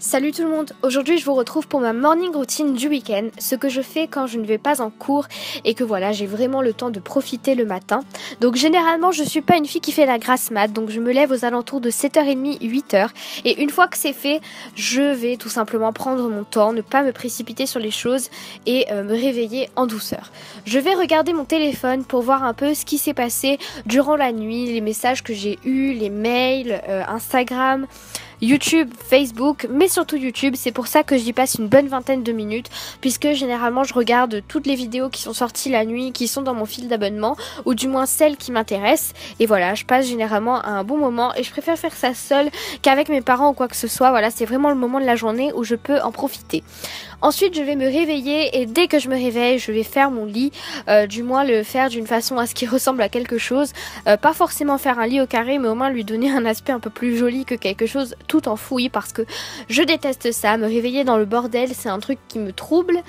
Salut tout le monde, aujourd'hui je vous retrouve pour ma morning routine du week-end, ce que je fais quand je ne vais pas en cours et que voilà j'ai vraiment le temps de profiter le matin. Donc généralement je suis pas une fille qui fait la grasse mat, donc je me lève aux alentours de 7h30, 8h et une fois que c'est fait, je vais tout simplement prendre mon temps, ne pas me précipiter sur les choses et me réveiller en douceur. Je vais regarder mon téléphone pour voir un peu ce qui s'est passé durant la nuit, les messages que j'ai eus, les mails, Instagram, YouTube, Facebook, mais surtout YouTube. C'est pour ça que j'y passe une bonne vingtaine de minutes, puisque généralement je regarde toutes les vidéos qui sont sorties la nuit, qui sont dans mon fil d'abonnement, ou du moins celles qui m'intéressent. Et voilà, je passe généralement un bon moment et je préfère faire ça seule qu'avec mes parents ou quoi que ce soit. Voilà, c'est vraiment le moment de la journée où je peux en profiter. Ensuite, je vais me réveiller et dès que je me réveille, je vais faire mon lit, du moins le faire d'une façon à ce qu'il ressemble à quelque chose. Pas forcément faire un lit au carré, mais au moins lui donner un aspect un peu plus joli que quelque chose tout en fouillis, parce que je déteste ça. Me réveiller dans le bordel, c'est un truc qui me trouble.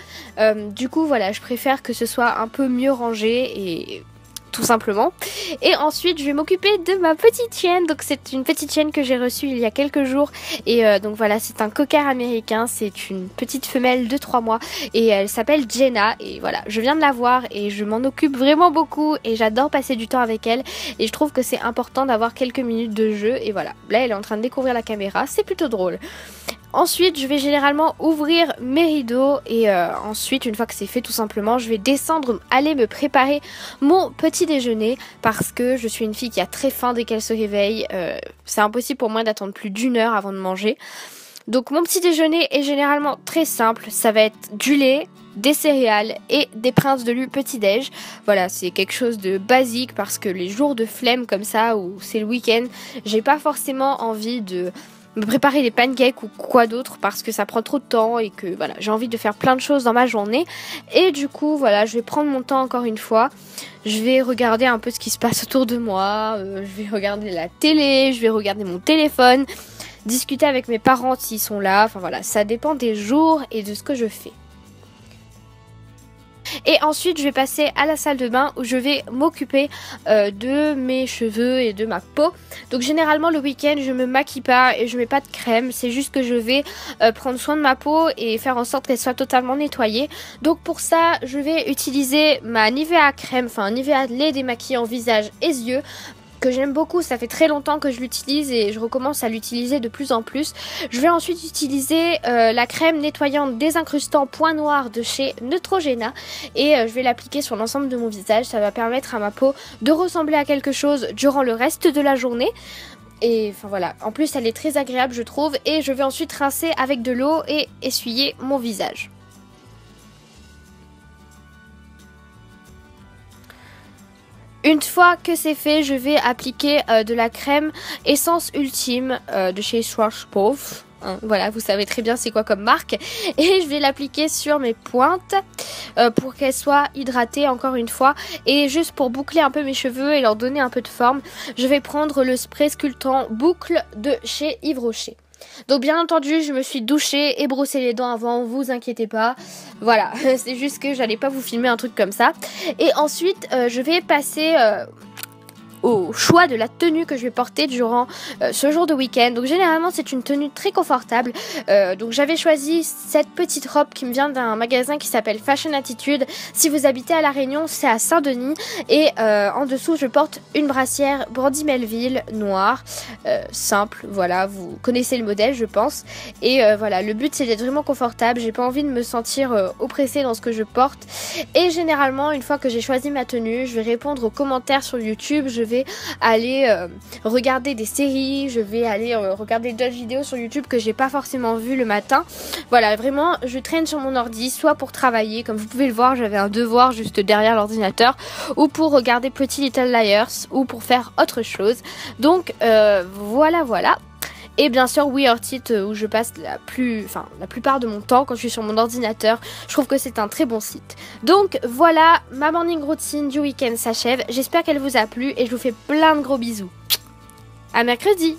Du coup, voilà, je préfère que ce soit un peu mieux rangé et tout simplement. Et ensuite je vais m'occuper de ma petite chienne. Donc c'est une petite chienne que j'ai reçue il y a quelques jours et donc voilà, c'est un cocker américain, c'est une petite femelle de 3 mois et elle s'appelle Jenna et voilà, je viens de la voir et je m'en occupe vraiment beaucoup et j'adore passer du temps avec elle et je trouve que c'est important d'avoir quelques minutes de jeu. Et voilà, là elle est en train de découvrir la caméra, c'est plutôt drôle. Ensuite, je vais généralement ouvrir mes rideaux et ensuite, une fois que c'est fait, tout simplement, je vais descendre, aller me préparer mon petit déjeuner parce que je suis une fille qui a très faim dès qu'elle se réveille. C'est impossible pour moi d'attendre plus d'1 heure avant de manger. Donc mon petit déjeuner est généralement très simple. Ça va être du lait, des céréales et des Princes de Lu petit-déj. Voilà, c'est quelque chose de basique parce que les jours de flemme comme ça, où c'est le week-end, j'ai pas forcément envie de me préparer des pancakes ou quoi d'autre parce que ça prend trop de temps et que voilà, j'ai envie de faire plein de choses dans ma journée. Et du coup voilà, je vais prendre mon temps encore une fois. Je vais regarder un peu ce qui se passe autour de moi, je vais regarder la télé, je vais regarder mon téléphone, discuter avec mes parents s'ils sont là. Enfin voilà, ça dépend des jours et de ce que je fais. Et ensuite je vais passer à la salle de bain où je vais m'occuper de mes cheveux et de ma peau. Donc généralement le week-end je me maquille pas et je mets pas de crème, c'est juste que je vais prendre soin de ma peau et faire en sorte qu'elle soit totalement nettoyée. Donc pour ça je vais utiliser ma Nivea crème, enfin Nivea lait démaquillant visage et yeux, que j'aime beaucoup. Ça fait très longtemps que je l'utilise et je recommence à l'utiliser de plus en plus. Je vais ensuite utiliser la crème nettoyante désincrustant point noir de chez Neutrogena et je vais l'appliquer sur l'ensemble de mon visage. Ça va permettre à ma peau de ressembler à quelque chose durant le reste de la journée. Et enfin voilà, en plus elle est très agréable je trouve. Et je vais ensuite rincer avec de l'eau et essuyer mon visage. Une fois que c'est fait, je vais appliquer de la crème Essence Ultime de chez Schwarzkopf. Voilà, vous savez très bien c'est quoi comme marque. Et je vais l'appliquer sur mes pointes pour qu'elles soient hydratées encore une fois. Et juste pour boucler un peu mes cheveux et leur donner un peu de forme, je vais prendre le spray sculptant boucle de chez Yves Rocher. Donc bien entendu je me suis douchée et brossé les dents avant, vous inquiétez pas. Voilà, c'est juste que j'allais pas vous filmer un truc comme ça. Et ensuite je vais passer au choix de la tenue que je vais porter durant ce jour de week-end. Donc généralement c'est une tenue très confortable. Donc j'avais choisi cette petite robe qui me vient d'un magasin qui s'appelle Fashion Attitude. Si vous habitez à La Réunion, c'est à Saint-Denis. Et en dessous je porte une brassière Brandy Melville noire, simple. Voilà, vous connaissez le modèle je pense. Et voilà, le but c'est d'être vraiment confortable. J'ai pas envie de me sentir oppressée dans ce que je porte. Et généralement une fois que j'ai choisi ma tenue, je vais répondre aux commentaires sur YouTube. Je vais aller regarder des séries, je vais aller regarder d'autres vidéos sur YouTube que j'ai pas forcément vu le matin. Voilà, vraiment je traîne sur mon ordi soit pour travailler, comme vous pouvez le voir j'avais un devoir juste derrière l'ordinateur, ou pour regarder Pretty Little Liars, ou pour faire autre chose. Donc voilà. Et bien sûr We Are It où je passe la plupart de mon temps quand je suis sur mon ordinateur. Je trouve que c'est un très bon site. Donc voilà, ma morning routine du week-end s'achève. J'espère qu'elle vous a plu et je vous fais plein de gros bisous. À mercredi.